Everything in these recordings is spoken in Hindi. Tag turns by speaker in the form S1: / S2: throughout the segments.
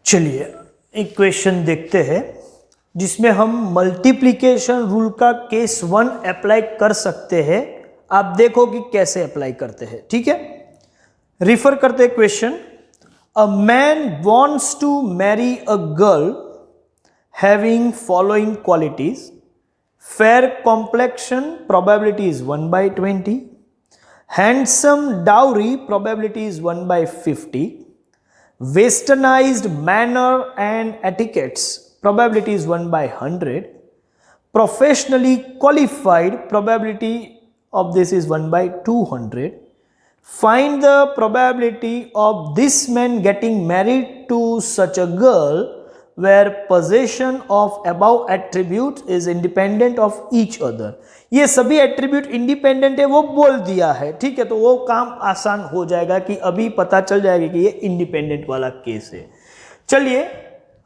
S1: चलिए एक क्वेश्चन देखते हैं जिसमें हम मल्टीप्लिकेशन रूल का केस 1 अप्लाई कर सकते हैं। आप देखो कि कैसे अप्लाई करते हैं। ठीक है, रिफर करते हैं question. A man wants to marry a girl having following qualities: fair complexion, probability is 1/20, handsome dowry, probability is 1/50, westernized manner and etiquettes, probability is 1/100, professionally qualified, probability of this is 1/200. Find the probability of this man getting married to such a girl where possession of above attributes is independent of each other. ये सभी एट्रीब्यूट इंडिपेंडेंट है वो बोल दिया है। ठीक है, तो वो काम आसान हो जाएगा कि अभी पता चल जाएगा कि ये इंडिपेंडेंट वाला केस है। चलिए,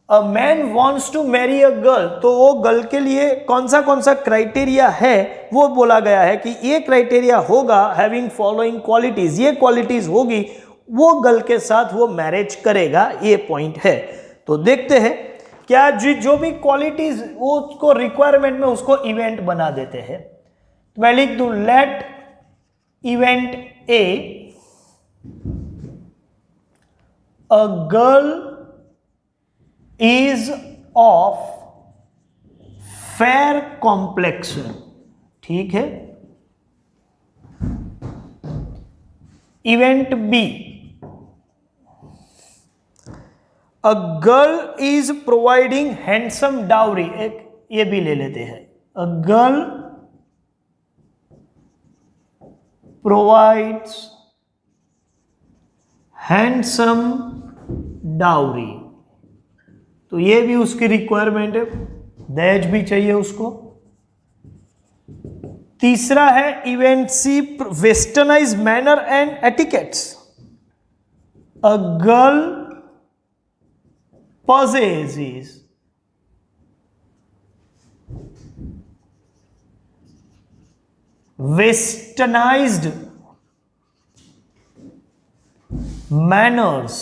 S1: a man wants to marry a girl, तो वो गर्ल के लिए कौन सा क्राइटेरिया है वो बोला गया है कि ये क्राइटेरिया होगा, हैविंग फॉलोइंग क्वालिटीज, ये क्वालिटीज होगी, वो गर्ल के साथ वो मैरिज करेगा, ये पॉइंट है। तो देखते हैं क्या जो भी क्वालिटीज वो उसको रिक्वायरमेंट में उसको इवेंट बना देते हैं। तो मैं लिख दूं let event A, a girl is of fair complexion. ठीक है, event B, a girl is providing handsome dowry, एक ये भी ले लेते हैं, a girl provides handsome dowry, तो ये भी उसकी रिक्वायरमेंट है, दहेज भी चाहिए उसको। तीसरा है event C, westernize manner and etiquettes, a girl possesses westernized manners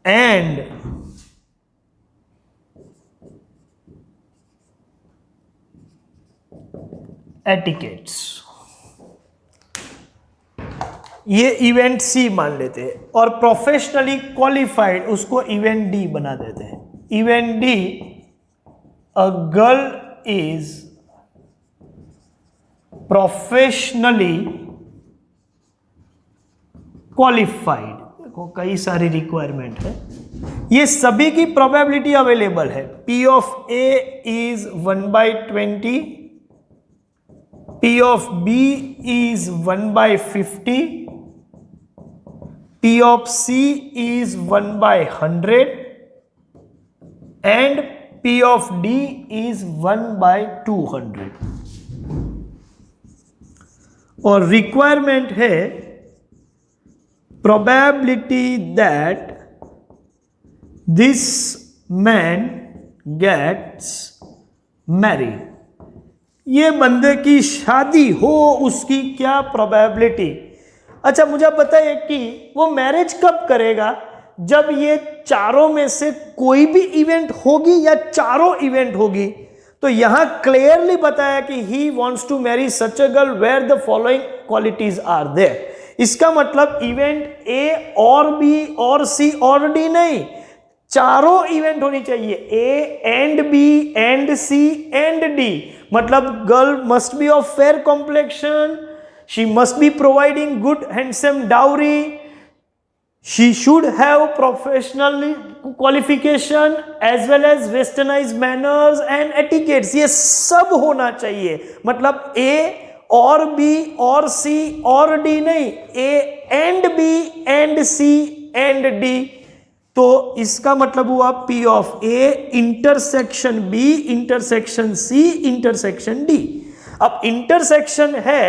S1: and etiquettes, ये इवेंट सी मान लेते हैं, और प्रोफेशनली क्वालिफाइड उसको इवेंट डी बना देते हैं। Event D, a girl is professionally qualified, देखो कई सारी रिक्वायरमेंट है, ये सभी की प्रोबेबिलिटी अवेलेबल है। P of A is 1/20, P of B is 1/50, P of C is 1/100 and P of D is 1/200। और रिक्वायरमेंट है probability that this man gets married, ये बंदे की शादी हो उसकी क्या प्रोबेबिलिटी। अच्छा, मुझे बताइए कि वो मैरिज कब करेगा, जब ये चारों में से कोई भी इवेंट होगी या चारों इवेंट होगी। तो यहां क्लियरली बताया कि he wants to marry such a girl where the following qualities are there. इसका मतलब इवेंट ए और बी और सी और डी नहीं, चारों इवेंट होनी चाहिए, A and B and C and D. मतलब girl must be of fair complexion, she must be providing good handsome dowry, she should have professional qualification as well as westernized manners and etiquettes, ये सब होना चाहिए। मतलब A और B और C और D नहीं, A and B and C and D। तो इसका मतलब हुआ P of A intersection B intersection C intersection D। अब इंटरसेक्शन है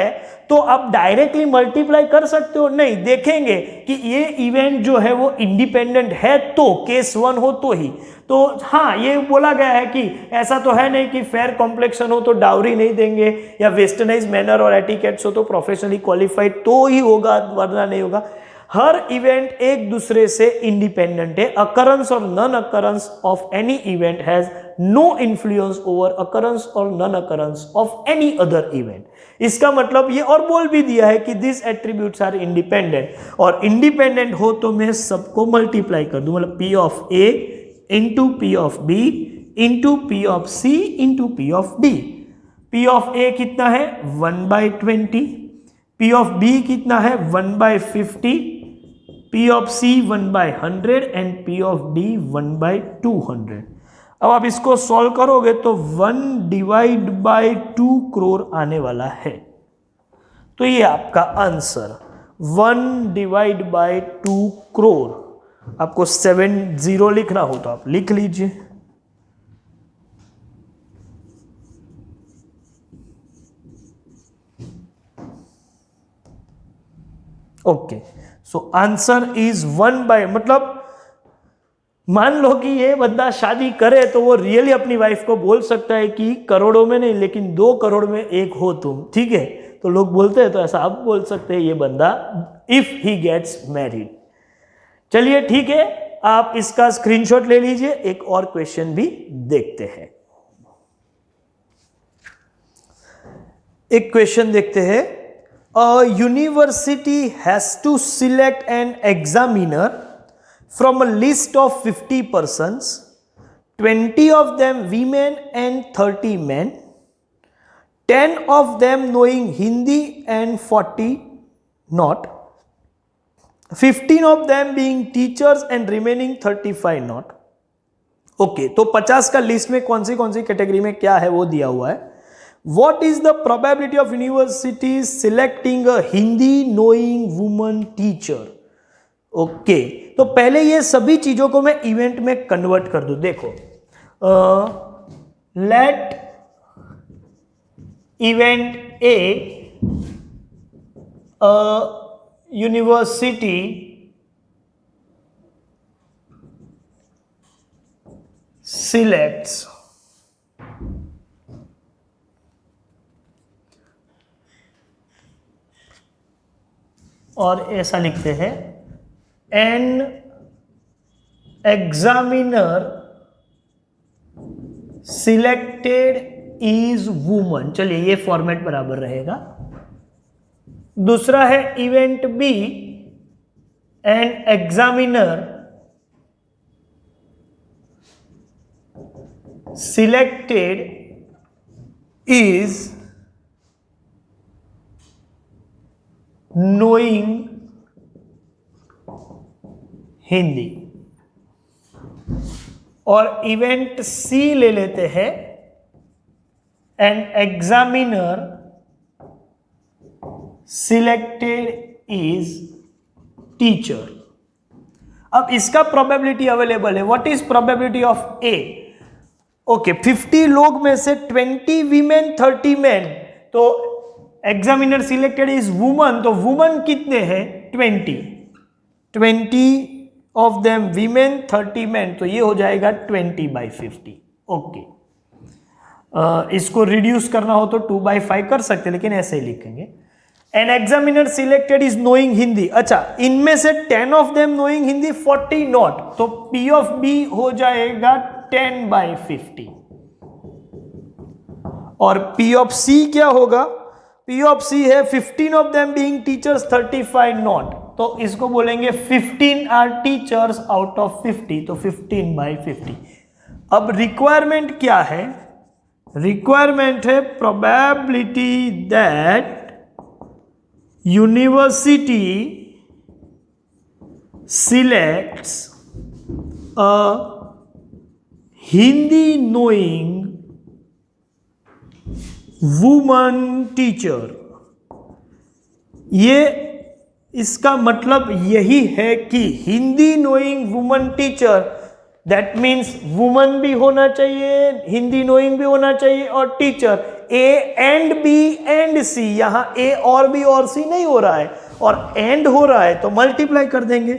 S1: तो आप डायरेक्टली मल्टीप्लाई कर सकते हो, नहीं, देखेंगे कि ये इवेंट जो है वो इंडिपेंडेंट है तो केस 1 हो तो ही। तो हाँ, ये बोला गया है कि ऐसा तो है नहीं कि फेयर कॉम्प्लेक्शन हो तो डाउरी नहीं देंगे, या वेस्टर्नाइज मैनर और एटिकेट्स हो तो प्रोफेशनली क्वालिफाइड तो ही होगा, वरना नहीं होगा। हर इवेंट एक दूसरे से इंडिपेंडेंट है। अकरेंस और non occurrence of any event has no influence over occurrence और non occurrence of any other event. इसका मतलब ये और बोल भी दिया है कि दिस एट्रीब्यूट्स आर इंडिपेंडेंट, और इंडिपेंडेंट हो तो मैं सबको मल्टीप्लाई कर दूं, मतलब P of A into P of B into P of C into P of D। P of A कितना है 1/20, P ऑफ B कितना है 1/50, P of C 1/100 and P of D 1/200। अब आप इसको सॉल्व करोगे तो 1/2 करोड़ आने वाला है। तो ये आपका आंसर 1/2 करोड़। आपको 70 लिखना हो तो आप लिख लीजिए। ओके, सो आंसर इज 1/, मतलब मान लो कि ये बंदा शादी करे तो वो रियली अपनी वाइफ को बोल सकता है कि करोड़ों में नहीं लेकिन 2 करोड़ में एक हो तुम, ठीक है। तो लोग बोलते हैं, तो ऐसा आप बोल सकते हैं ये बंदा इफ ही गेट्स मैरिड। चलिए ठीक है, आप इसका स्क्रीनशॉट ले लीजिए। एक और क्वेश्चन भी देखते हैं। एक क्वेश्चन देखते हैं। A university has to select an examiner from a list of 50 persons, 20 of them women and 30 men, 10 of them knowing Hindi and 40 not, 15 of them being teachers and remaining 35 not। Okay, तो 50 का लिस्ट में कौन सी कैटेगरी में क्या है वो दिया हुआ है। What is the probability of universities selecting a Hindi knowing woman teacher? Okay, तो पहले ये सभी चीजों को मैं इवेंट में कन्वर्ट कर दूं। देखो, let event A university selects और ऐसा लिखते हैं an examiner selected is woman. चलिए ये फॉर्मेट बराबर रहेगा। दूसरा है event B, an examiner selected is knowing Hindi. और इवेंट सी ले लेते हैं, an examiner selected is teacher. अब इसका प्रोबेबिलिटी अवेलेबल है। What is probability of A? Okay, 50 लोग में से 20 वीमेन 30 मैन, तो एग्जामिनर सिलेक्टेड इज वुमन, तो वुमन कितने हैं 20 ऑफ देम वीमेन 30 मैन, तो ये हो जाएगा 20/50। ओके, इसको रिड्यूस करना हो तो 2/5 कर सकते हैं, लेकिन ऐसे ही लिखेंगे। An examiner selected is knowing Hindi. अच्छा, इनमें से 10 of them knowing Hindi, 40 not, तो P ऑफ B हो जाएगा 10/50। और P ऑफ C क्या होगा? P ऑफ C है 15 of them being teachers 35 not, तो इसको बोलेंगे 15 आर टीचर्स आउट ऑफ 50, तो 15/50। अब रिक्वायरमेंट क्या है? रिक्वायरमेंट है probability that university selects a Hindi knowing woman teacher. ये इसका मतलब यही है कि Hindi knowing woman teacher, that means woman भी होना चाहिए, हिंदी नोइंग भी होना चाहिए, और teacher A and B and C. यहां ए और बी और सी नहीं हो रहा है, और एंड हो रहा है, तो मल्टीप्लाई कर देंगे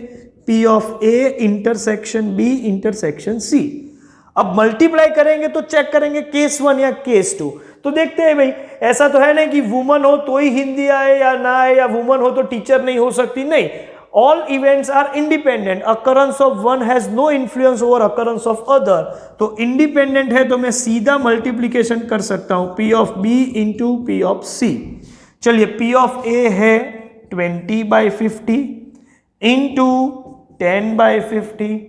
S1: P of A intersection B intersection C. अब मल्टीप्लाई करेंगे तो चेक करेंगे केस 1 या केस 2। तो देखते हैं भाई, ऐसा तो है नहीं कि वुमन हो तो ही हिंदी आए या ना आए, या वुमन हो तो टीचर नहीं हो सकती, नहीं। All events are independent, occurrence of one has no influence over occurrence of other, तो इंडिपेंडेंट है तो मैं सीधा मल्टीप्लीकेशन कर सकता हूं P of B into P of C। चलिए P ऑफ A है 20/50 इंटू 10/50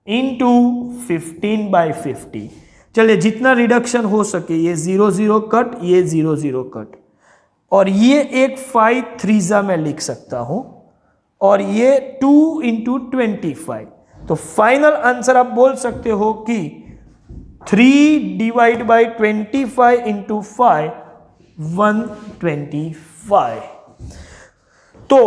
S1: इंटू 15/50। चलिए जितना रिडक्शन हो सके, ये 0 0 कट, ये 0 0 कट, और ये एक 5 3 मैं लिख सकता हूं, और ये 2 इंटू 25। तो फाइनल आंसर आप बोल सकते हो कि 3/25 इंटू 5 125। तो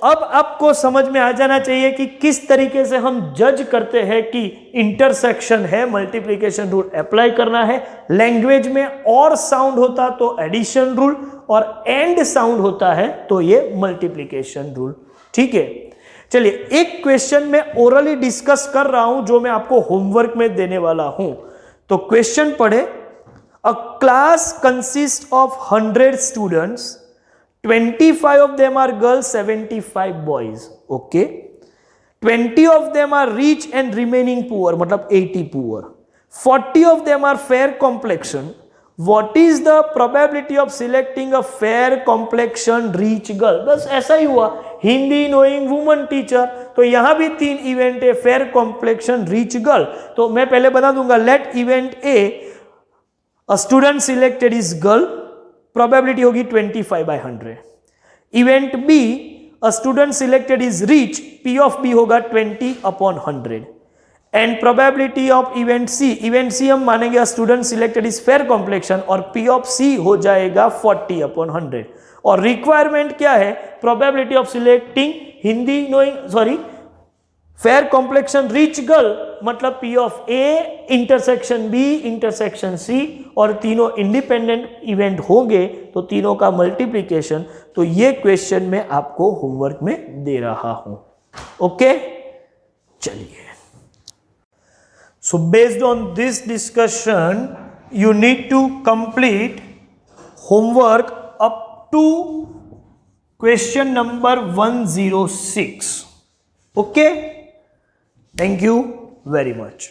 S1: अब आपको समझ में आ जाना चाहिए कि किस तरीके से हम जज करते हैं कि इंटरसेक्शन है, मल्टीप्लिकेशन रूल अप्लाई करना है। लैंग्वेज में और साउंड होता तो एडिशन रूल, और एंड साउंड होता है तो ये मल्टीप्लिकेशन रूल। ठीक है, चलिए एक क्वेश्चन में ओरली डिस्कस कर रहा हूं जो मैं आपको होमवर्क में देने वाला हूं। तो क्वेश्चन पढ़े, अ class consist of 100 students, 25 of them are girls, 75 boys. Okay, 20 of them are rich and remaining poor, मतलब 80 poor. 40 of them are fair complexion. What is the probability of selecting a fair complexion rich girl? बस ऐसा ही हुआ, हिंदी नोइंग वुमन टीचर, तो यहां भी 3 इवेंट है, फेयर कॉम्प्लेक्शन रिच गर्ल। तो मैं पहले बता दूंगा, let event A, a student selected is girl, probability होगी 25/100। Event B, a student selected is rich, P of B होगा 20/100। And probability of event C, event C हम मानेंगे student selected is fair complexion, और P ऑफ C हो जाएगा 40/100। और रिक्वायरमेंट क्या है, probability of selecting Hindi knowing sorry fair complexion rich girl, मतलब P of A intersection B intersection C, और तीनों इंडिपेंडेंट इवेंट होंगे तो तीनों का मल्टीप्लिकेशन। तो ये क्वेश्चन मैं आपको होमवर्क में दे रहा हूं। ओके, चलिए, so based on this discussion you need to complete homework up to question number 106। ओके, thank you very much.